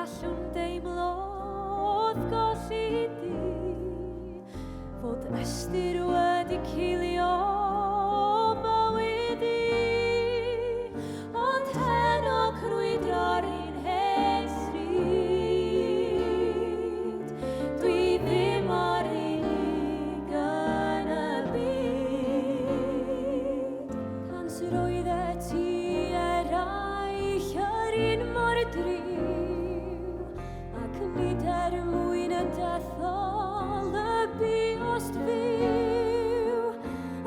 gallwn deimlo wrth golli di, fod ystyr wedi cilio bywyd i, ond heno crwydro'r un hen stryd. Dwi ddim o'r unig yn y byd, pan sy'n roedd e ti eraill yr un mor driw, ac nid mwyn y dethol y biost fyw,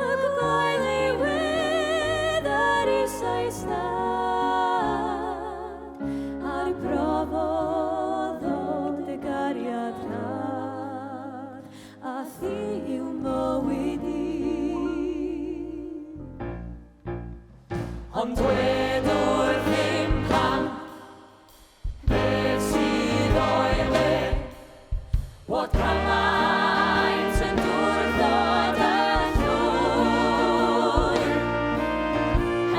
ac gael ei wedd ar Eisteddfod, a'r brofodd dy gariad rhad, a thi yw mywyd i. Ond dwedwr ddim pam, beth sydd o'i le, bod cymaint yn dwrnod yn llwyr,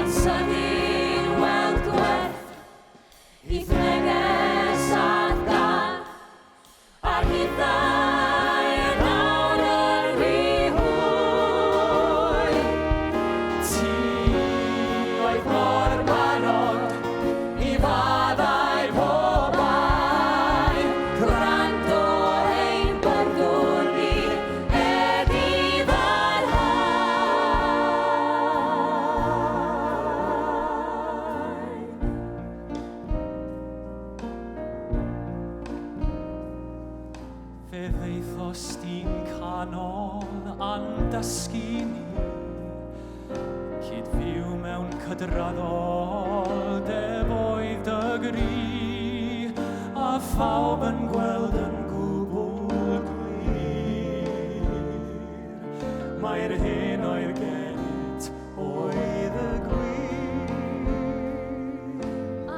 yn sydyn weld gwerth, idd neges ar dan, ar hithau nawr yr rhywhwy. Ti oedd mor barod i faddau pobai, gwrando ein byrdwn ni Fe ddeithos di'n canol a'n dysgu ni, cyd fyw mewn cydraddol defoedd dy gri, a phawb yn gweld yn gwbl gwir. Mae'r hen o'r genit oedd y gwir.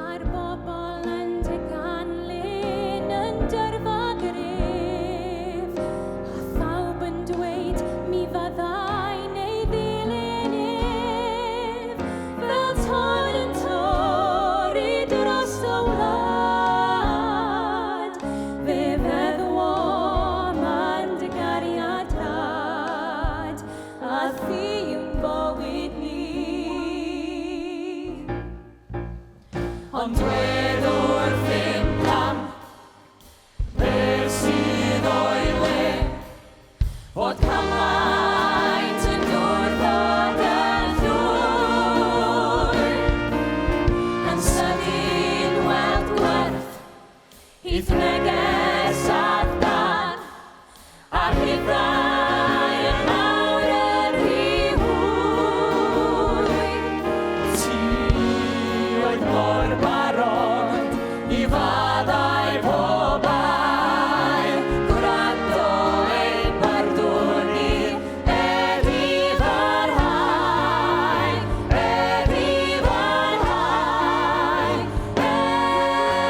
A'r bobl yn dy ganlyn yn dyrfa gref, a phawb yn dweud mi fyddai neu ddilyn ef, fel tôn yn torri dros y wlad. Fe feddwo ma'n dy gariad rhad, a thi yw'n bywyd ni. Ond dwedwr ddim pam, beth sydd o'i le, bod cymaint yn dwrnod yn llwyr, yn sydyn weld gwerth, idd neges ar dan, ar hithau nawr yn rhywhwy. Ti oedd mor barod i faddau pobai, Gwrando ein byrdwn ni eddi farhau, eddi farhau, eddi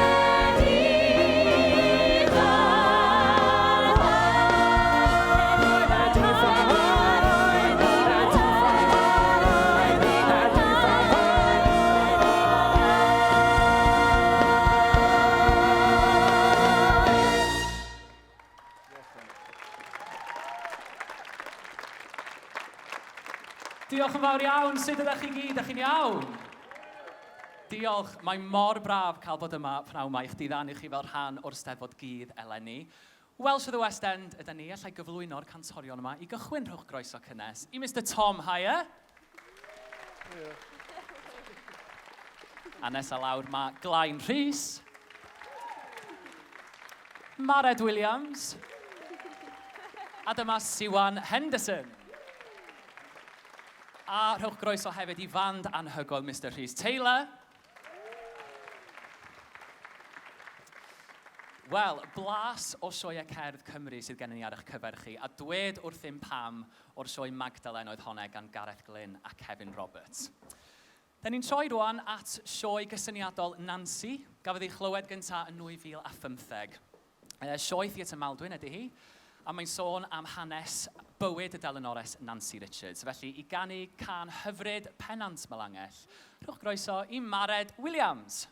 Diolch yn fawr iawn, sut ydych chi gyd, ydych chi'n iawn? Diolch, mae mor braf cael bod yma pnawn yma i chdi ddannu chi fel rhan o'r Eisteddfod Gudd eleni. Welsh of the West End ydyn ni, allai gyflwyno'r cantorion yma i gychwyn rhowch groeso cynnes i Mr Tom Hyer. A nesa lawr mae Glain Rhys, Mared Williams, a dyma Siwan Henderson. A rhowch groeso hefyd i fand anhygoel Mr Rhys Taylor. Wel, blas o sioeau cerdd Cymru sydd gennym ni ar eich cyfer chi, a dwed wrth ddim pam o'r sioe Magdalen oedd honno gan Gareth Glyn a Kevin Roberts. Da ni'n troi rwan at sioe gysyniadol Nancy, gafodd ei chlywed gyntaf yn 2015. Sioe Theatr Maldwyn ydy hi, a mae'n sôn am hanes bywyd y delanores Nancy Richards. Felly, i ganu can hyfryd Pennant Melangell, rhowch groeso i Mared Williams.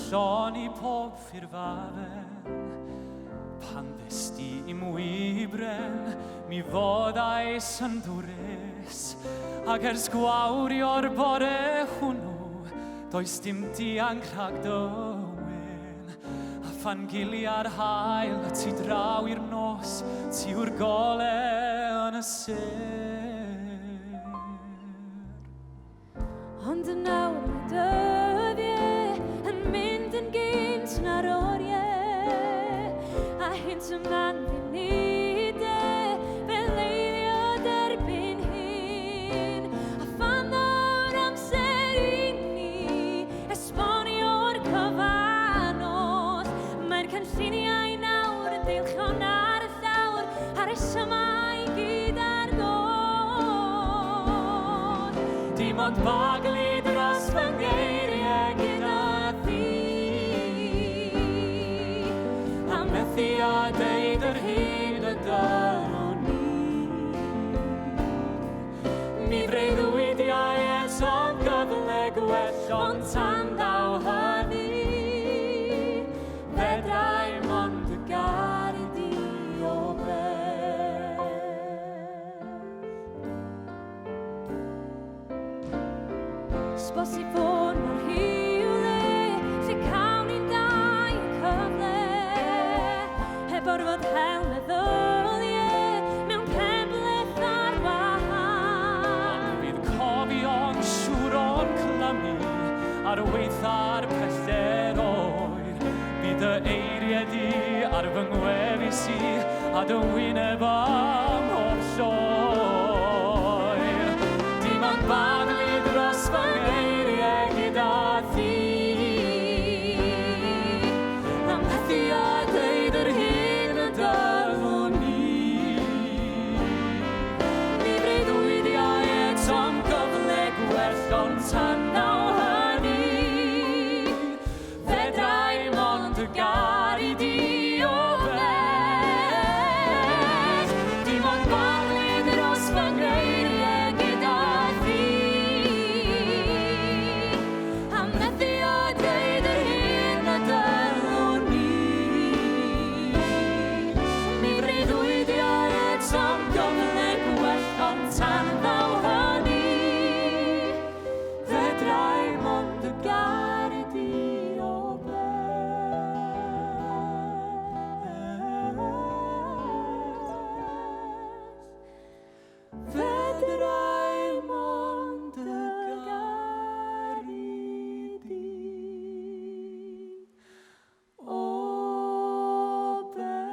Lloni pob ffurfafen, pan ddysdi I'm wybren, mi foddais yn dwrus, ac ers gwawrio'r bore hwnnw, does dim dianc rhag dywyn, a phan gilia'r hael a ti draw i'r nos, ti yw'r gole yn y sir. Ond yn nawr mae dyddiau yn mynd yn gynt na'r oriau, a hyn tyman ddim nidau, fel eilio derbyn hyn. A phan ddaw'r amser I ni, esbonio'r cyfanos, mae'r cynlluniau nawr yn deilchion ar y llawr, a'r resymau gyd ar ddod. Dim ond baglu dros fy ngeiriau gyda thi, a methu a deud yr hyn y dylwn ni. Mi freuddwydiau eto gwell ond tan ddaw hynny. Fedrai mond y garu di o bell. Sbosib fod mor hiwle, lle cawn ni'n dau yn cyfle, heb orfod hel meddyliau, mewn cenbleth ar wahân. Ond bydd cofio'n siŵr o'n clymu, ar weitha'r pellter oer. Bydd y eiriau di ar fy ngwefus i, a dy wyneb am o'r sioer. Dim ond baglu dros fy ngeiriau gyda thi. Am methu a dweud yr hyn y dylwn ni. Mi breuddwydiau eto'n gyfle gwell ond tan ddaw hynny. Fedrai mond y garu di o bell. Dim ond baglu dros fy ngeiriau gyda thi. A methu a dweud yr hyn y dylwn ni. Mi breuddwydiau eto'n gyfle gwell ond tan ddaw hynny. Fedrai mond y garu di o bell. Fedrai mond y garu di o bell.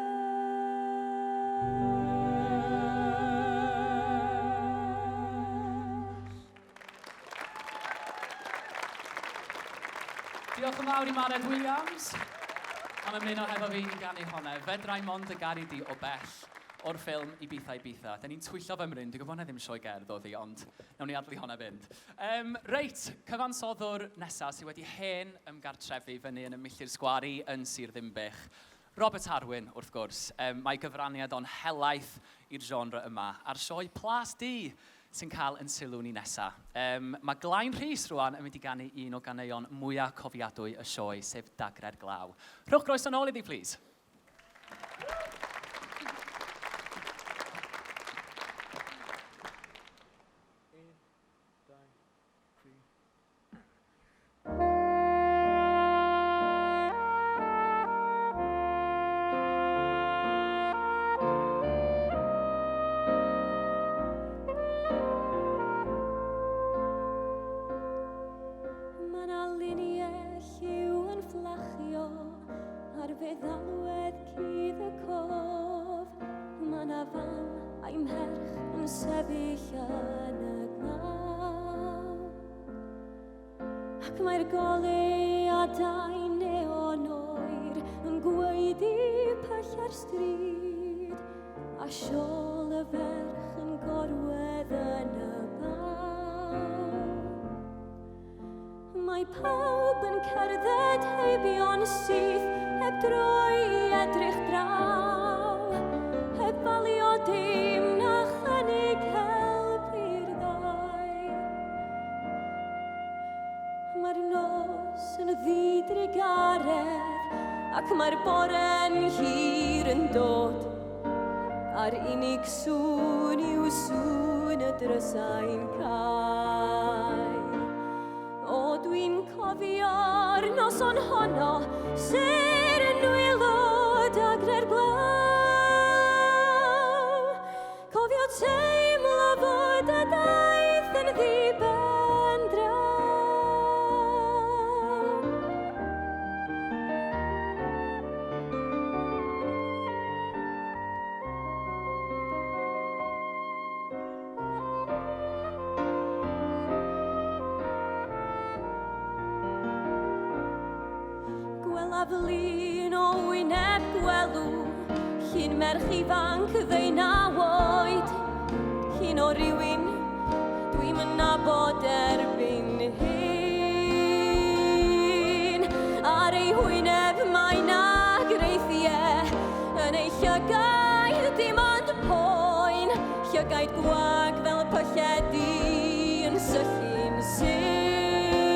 Diolch yn fawr i Mared Williams am ymuno hefo fi i ganu hwnna. Fedrai mond y garu di o bell o'r ffilm Ibiza Ibiza. Da ni'n twyllo fy mryn. Dwi'n gwybod na ddim sioe gerdd oedd hi, ond nawn ni adlu hwnna fynd. Reit, cyfansoddwr nesaf sydd wedi hen ymgartrefu fyny yn y milltir sgwari yn Sir Ddinbych. Robert Harwyn, wrth gwrs. Mae gyfraniad o'n helaeth i'r genre yma. A'r sioe Plas D sy'n cael yn sylw ni nesaf. Mae Glaen Rhys rwan yn mynd i ganu un o ganeuon mwyaf cofiadwy y sioe, sef Dagred Glaw. Rhowch groes yn ôl iddi, please. Mae 'na luniau lliw yn fflachio ar feddalwedd cudd y cof. Mae 'na fam a'i merch yn sefyll yn y glaw. Ac mae'r goleuadau neon oer yn gweiddi pell ar stryd, a siôl y ferch yn gorwedd yn y baw. Mae pawb yn cerdded heibion syth, heb droi edrych draw, heb falio dim na chynnig help i'r ddau. Mae'r nos yn ddidrigaredd, ac mae'r bore'n hir yn dod, a'r unig sŵn yw sŵn y drysau'n cael. O, dwi'n cofio'r noson honno, ser yn wylo Dagred Glaw. Cofio teimlo fod y daith yn ddiben draw. Gwelaf-lun o wyneb gwelw, llun merch ifanc ddeunaw oed, llun o rywun dwi'm yn nabod erbyn hyn. Ar ei hwyneb mae 'na greithiau, yn ei llygaid dim ond poen, llygaid gwag fel pylledu yn syllu'n syn.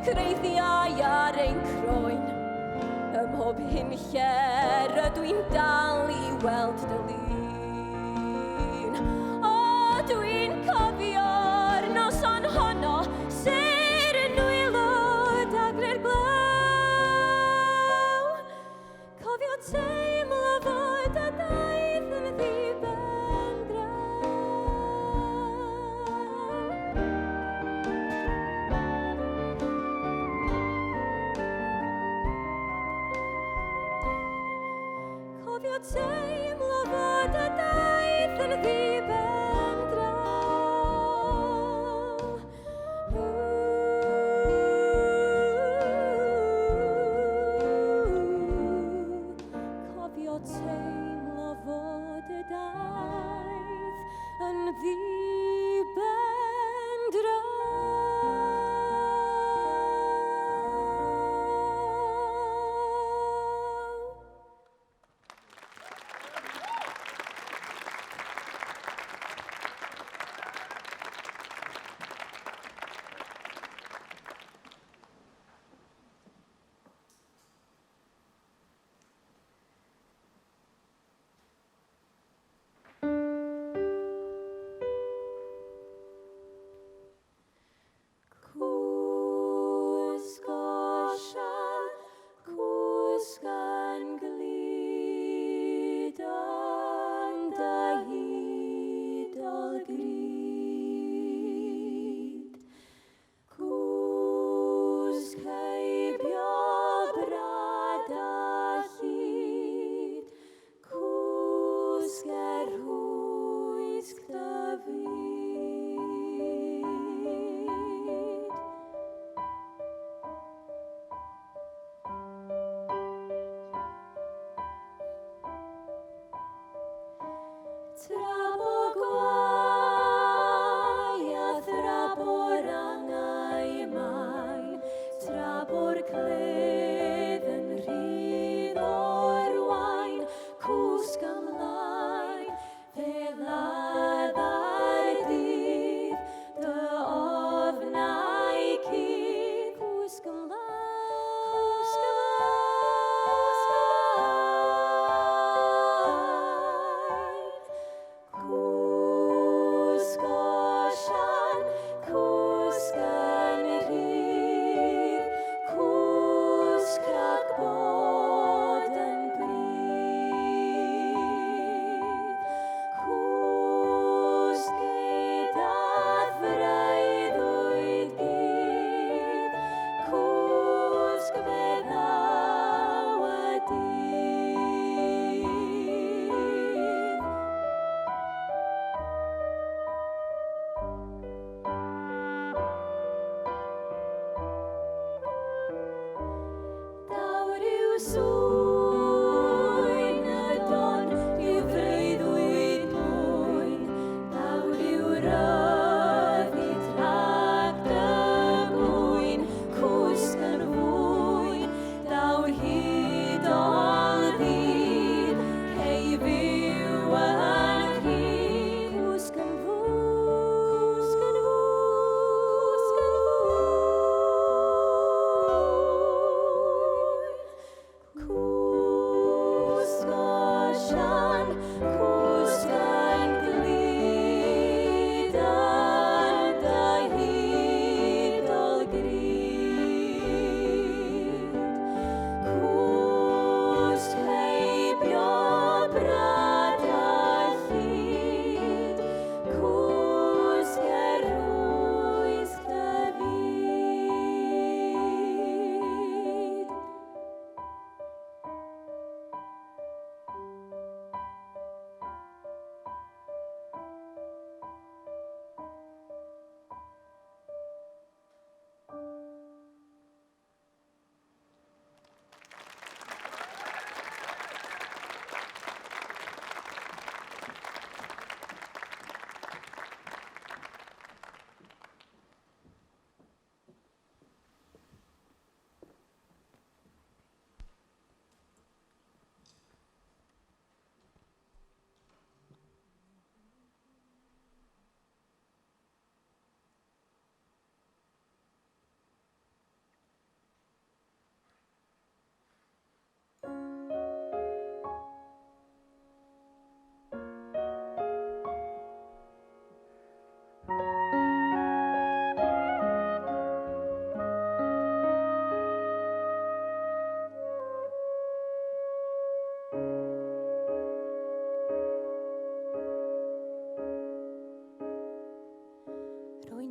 creiddiau ar ein croen. Ym mhob hunller ydw i'n dal I weld dy lun. O, dwi'n cofio'r noson honno, ser yn nwylo dagre'r glaw. Cofio teimlo fod a daith yn ddiben graw. Cofio teimlo fod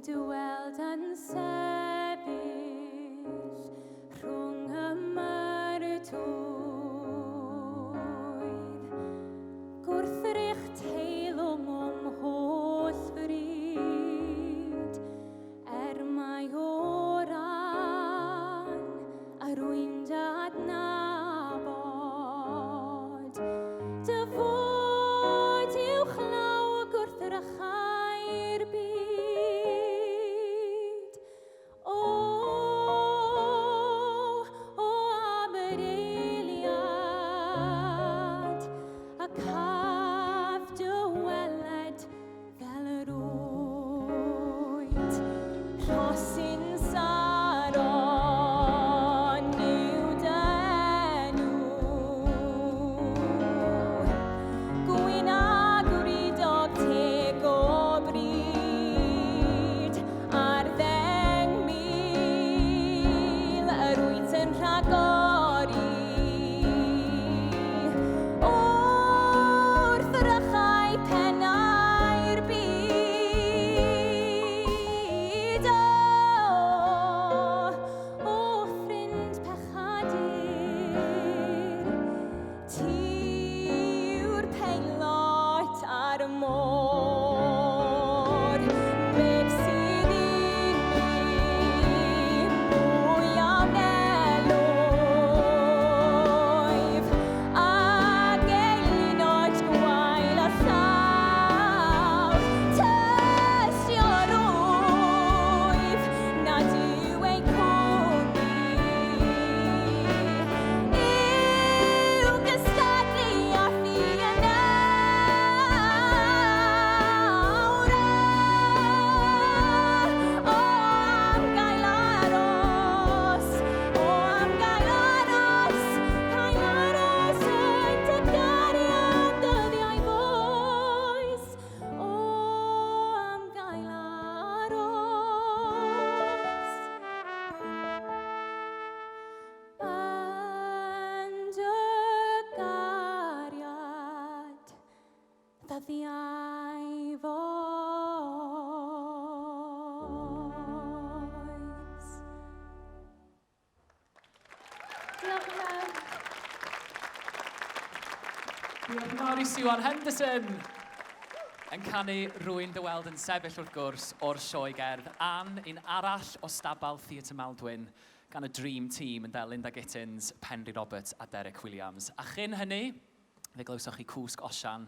dy weld yn sefyll rhwng y myrdwydd, gwrthrych teilwng o'm holl fryd, mai o ran arwyn adnabod, dy fod i'w chlaw gwrthrychau'r byd. O am yr eiliad, a caf dy weled fel yr oed. Rhosyn Saron yw denw, gwyn a gwridog teg o bryd, ar ddeng mil yr wyt yn rhagori. Wrth rychau pennau'r byd. O ffrind pechadur, ti yw'r peilot ar y môr. Beth sydd i mi mwy am elwyf, ac eilunod gwael a llaw. Tystio'r wyf nad yw ei cwni, i'w gystadlu a thi yn awr. O am gael aros, o am gael aros, cael aros yn dy gariad dyddiau boes. O am gael aros. Yn dy gariad ddyddiau boes. Diolch yn fawr. Diolch yn fawr i Siwan Henderson yn canu Rwy'n dy weld yn sefyll wrth gwrs o'r sioe gerdd Ann, un arall o stabal Theatr Maldwyn gan y Dream Team yn Linda Gittins, Penry Roberts a Derek Williams. A chyn hynny, fe glywsoch chi cwsg osian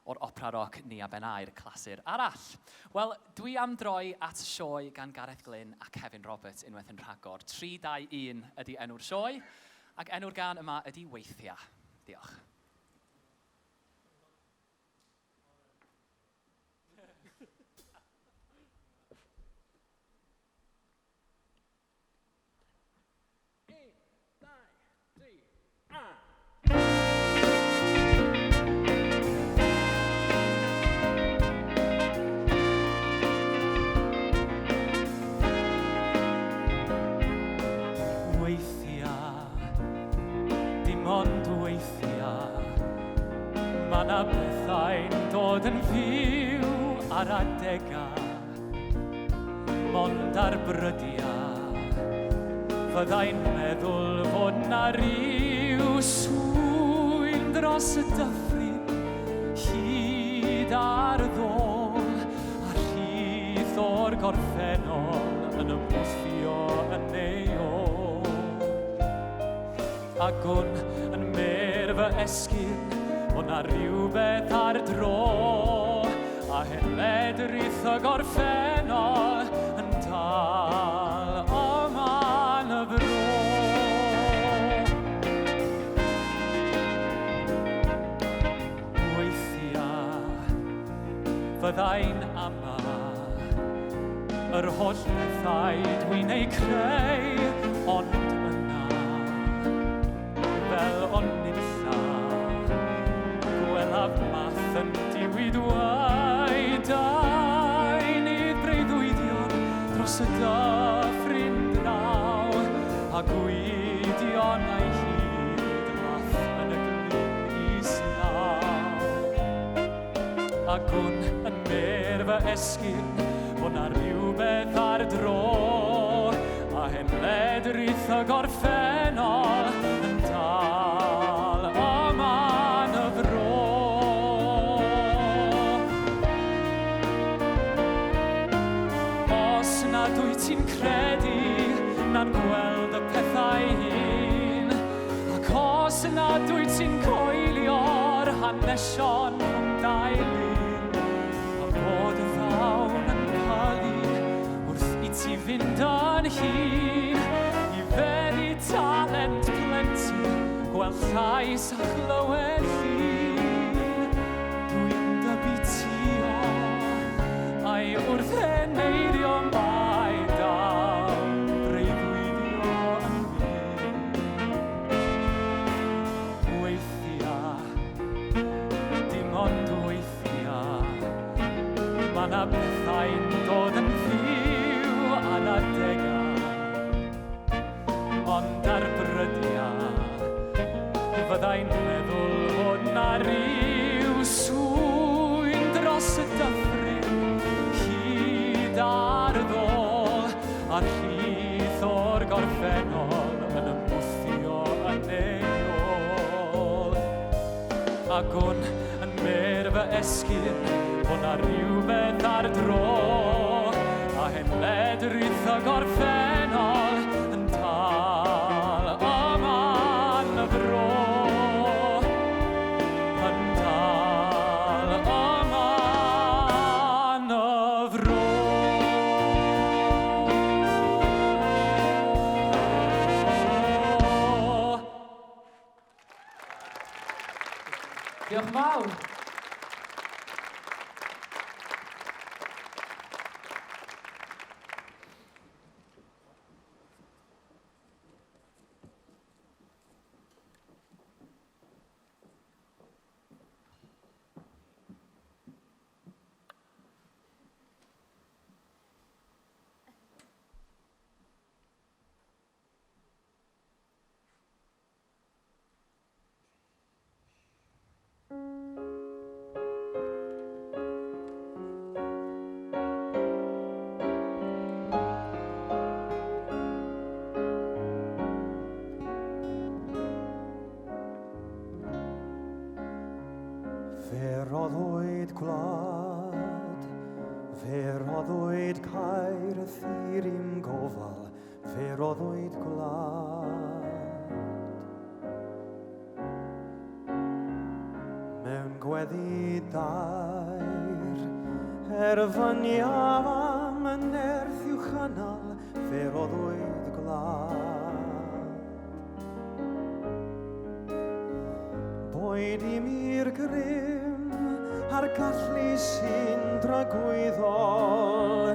o'r opera roc Nia Ben Aur, clasur arall. Wel, dwi am droi at y sioe gan Gareth Glyn a Kevin Roberts unwaith yn rhagor. 3, 2, 1 ydy enw'r sioe, ac enw'r gan yma ydy Weithia. Diolch. Ma' 'na bethau'n dod yn fyw ar adegau, mond ar brydiau. Fyddai'n meddwl fod 'na ryw swyn dros y dyffryn, hyd ar ddôl, a rhydd o'r gorffennol yn ymwthio yn ei ôl. Ac hwn yn mer fy esgyn, o' 'na rywbeth ar dro, a heled ryth y gorffennol yn dal o man y bro. Weithiau fyddai'n ama yr holl bethau dwi'n ei creu, ond yna fel o'n nilla, gwelaf math yn diwydwau dain i breuddwydion dros y dyffryn draw, a gwydion a'i hyd math yn y glyn islaw. Ac hwn yn mer fy esgyn, o bod 'na rhywbeth ar dro, a hen ledrith y gorffennol yn dal yma yn y fro. Os nad wyt ti'n credu na'n gweld y pethau hun, ac os nad wyt ti'n coelio'r hanesion rhwng dau lun, a bod y ddawn yn palu wrth i ti fynd yn hun, i feri talent plentyn, gweld llais a chlywed llun. Dwi'n dybitio a'i wrth eneirio mai dal breuddwydio yn fi. Weithia, dim ond weithia, ma' 'na bethau'n dod yn fyw ar adegau, ond ar brydiau fyddai'n meddwl bod 'na ryw swyn dros y dyffryn, hyd ar ddôl, a rhith o'r gorffennol yn ymwthio yn ei ôl. Ac hwn yn mer fy esgyn bod 'na rhywbeth ar dro, a hen ledrith y gorffennol yn dal yma yn y fro. Yn dal yma yn y fro. Diolch yn fawr. Fe roddwyd gwlad, fe roddwyd caer y thir i'm gofal, fe roddwyd gwlad. Mewn gweddi dair, erfyniaf am y nerth i'w chanol, fe roddwyd gwlad. Boed i'm i'r grym a'r gallu sy'n dragwyddol,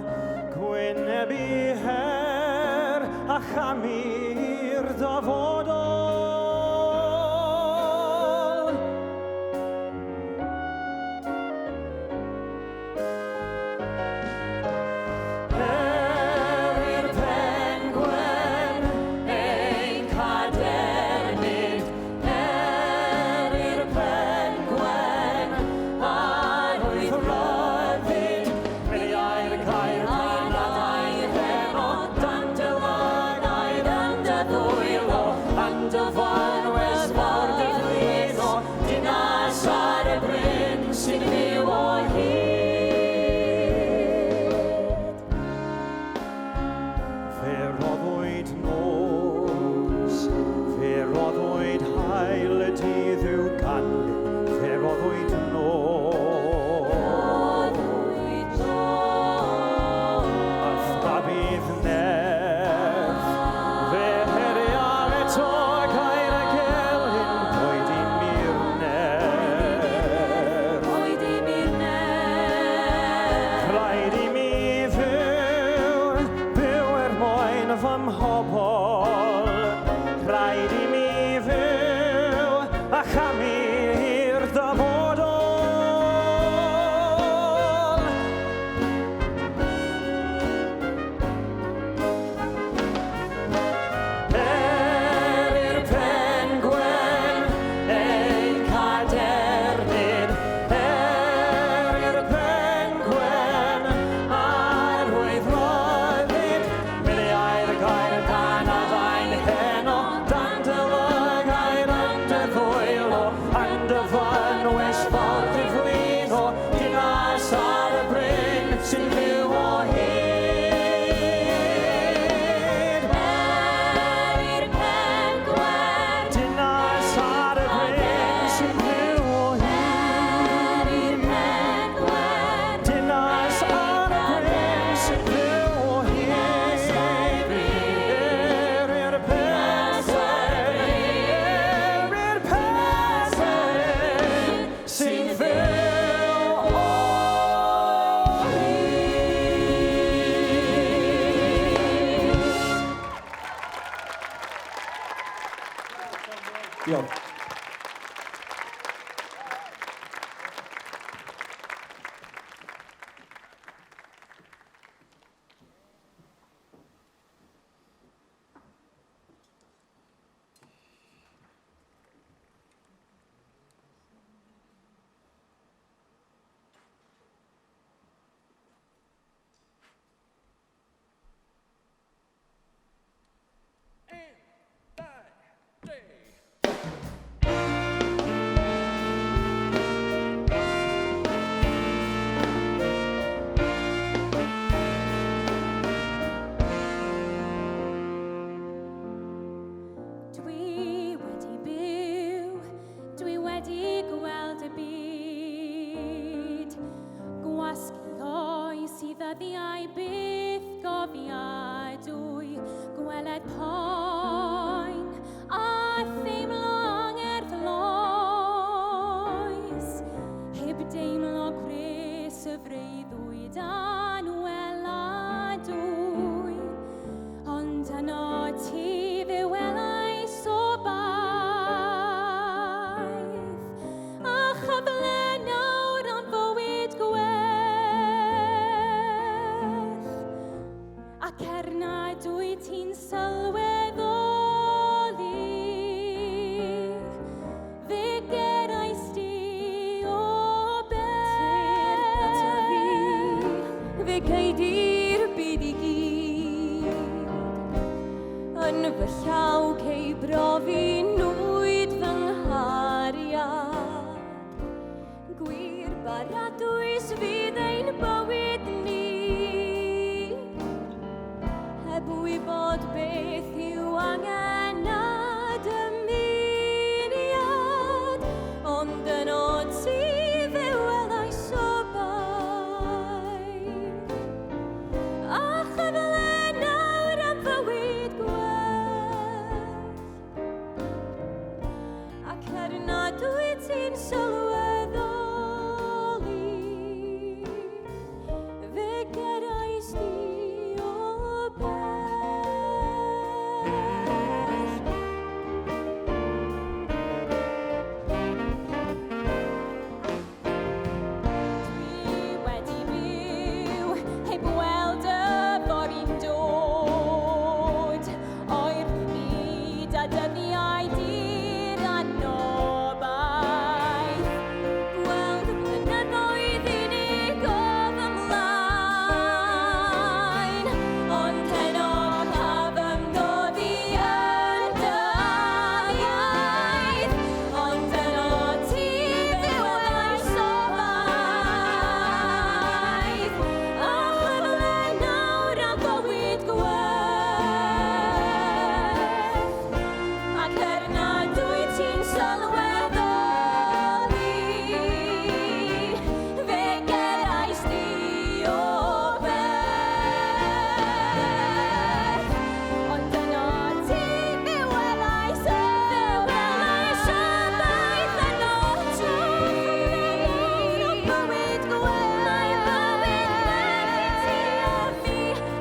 gwynebu her a chamir dyfodol. I'r pengwen ein cadernid, i'r pengwen a'r wythryddid, mediau'r gair tanadau heno, dan dylynau dan dy ddwylo, dan sy'n fyw o hyd. I'r pen gwern, Dynas ar y bryn sy'n fyw o hyd. i'r pen gwern, Dynas ar y bryn sy'n fyw o hyd. I'r pen sy'n fyw o hyd. Diolch. Dwi wedi byw, dwi wedi gweld y byd. Gwasgu oes i ddyddiau byth gofiadwy, gweled poen a theimlo angerddloes, heb deimlo gres y freuddwyd anweladwy, ond yno ti fe welais o baith, a chyfle nawr am fywyd gwell, ac nad wyt ti'n sylweddoli, fe gerais di o bell. Fe geidir byd i gyd, yn fy llaw cei brofi nwyd fy nghariad. Gwir baradwys fydd ein bywyd ni, heb wybod beth yw angen a dymuniad, ond yno ti fe welais o baith, a chyfle nawr am fywyd gwell, ac nad wyt ti'n sylweddoli, fe gerais di o Dwi wedi byw, heb weld y fory'n dod, o'r byd a dyddiau dir anobaith. Gweld y blynyddoedd unig oedd ymlaen, ond heno cafym dod i yndyniaeth, ond yno ti fe welais o baith, a chyfle nawr am fywyd gwell, ac nad wyt ti'n sylweddoli, fe gerais di o bell, ond yno ti fe welais o baith, yno ti o bywyd gwell,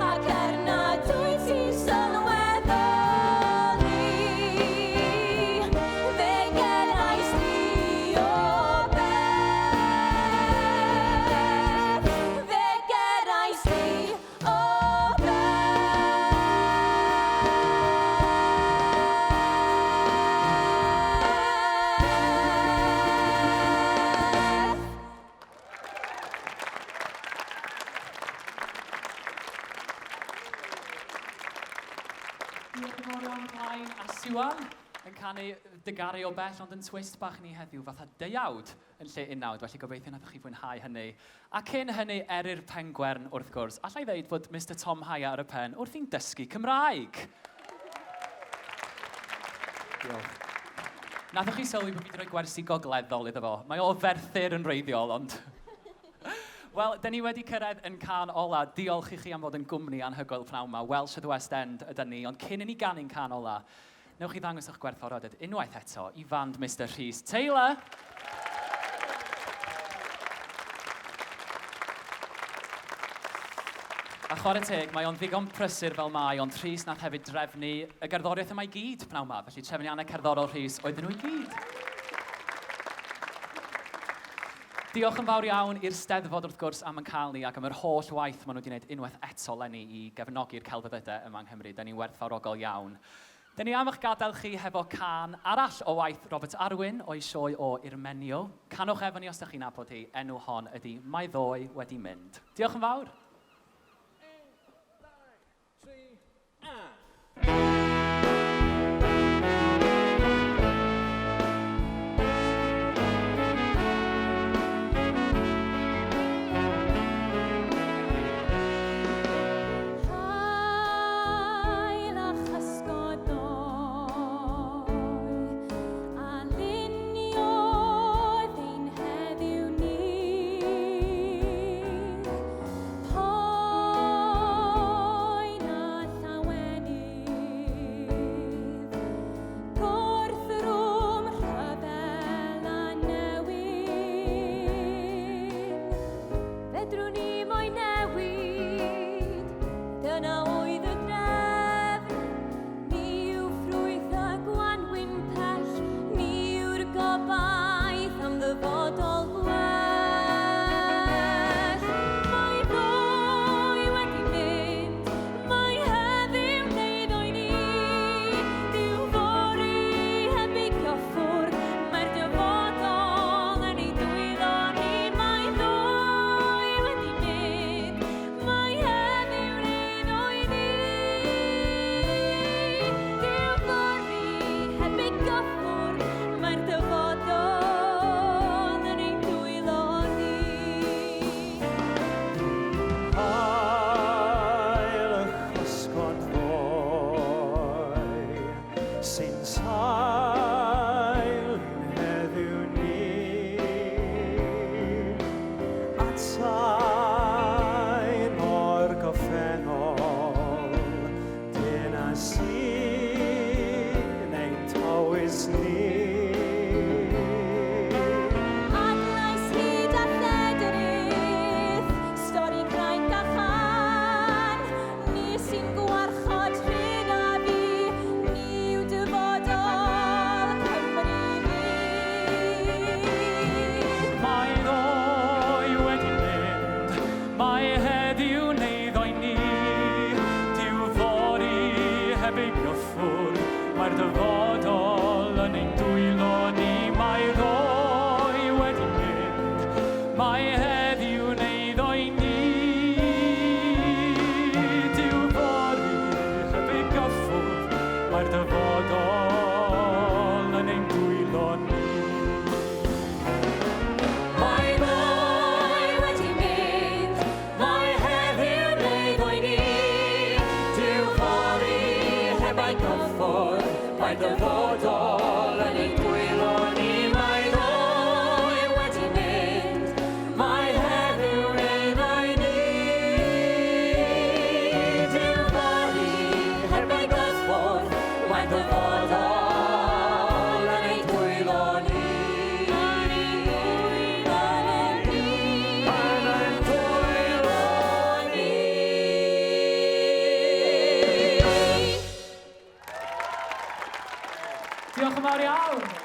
ac nad wyt ti'n sylweddoli, fe gerais di o bell, fe gerais di o bell. Diolch yn fawr iawn Blaen a Siwan yn canu dy garu o bell, ond yn twist bach ni heddiw, fatha deuawd yn lle unawd, felly gobeithio nad ych chi fwynhau hynny. A cyn hynny, eryr pengwern wrth gwrs, allai ddeud fod Mr Tom Haya ar y pen wrth i'n dysgu Cymraeg. Diolch. Nathwch chi sylwi bod fi wedi rhoi gwersi gogleddol iddo fo. Mae o ferthyr yn reiddiol, ond... Wel, da ni wedi cyrraedd yn can ola. Diolch i chi am fod yn gwmni anhygoel pnawn yma. Welsh at the West End yda ni, ond cyn i ni ganu'n can ola, newch chi ddangos eich gwerthfawrodydd unwaith eto i fand Mr Rhys Taylor. A chwarae teg, mae o'n ddigon prysur fel mai, ond Rhys nath hefyd drefnu y gerddoriaeth yma i gyd pnawn yma, felly trefniannau cerddorol Rhys oedden nhw i gyd. Diolch yn fawr iawn i'r Steddfod wrth gwrs am yn cael ni ac am yr holl waith maen nhw wedi gwneud unwaith eto lenni i gefnogi'r celfyddydau yma yng Nghymru. Da ni'n werthfawrogol iawn. Da ni am eich gadael chi hefo can arall o waith Robert Arwyn o'i sioe o Irmenio. Canwch efo ni os ydych chi'n nabod hi, enw hon ydy Mae Ddoe Wedi Mynd. Diolch yn fawr. Diolch yn fawr iawn.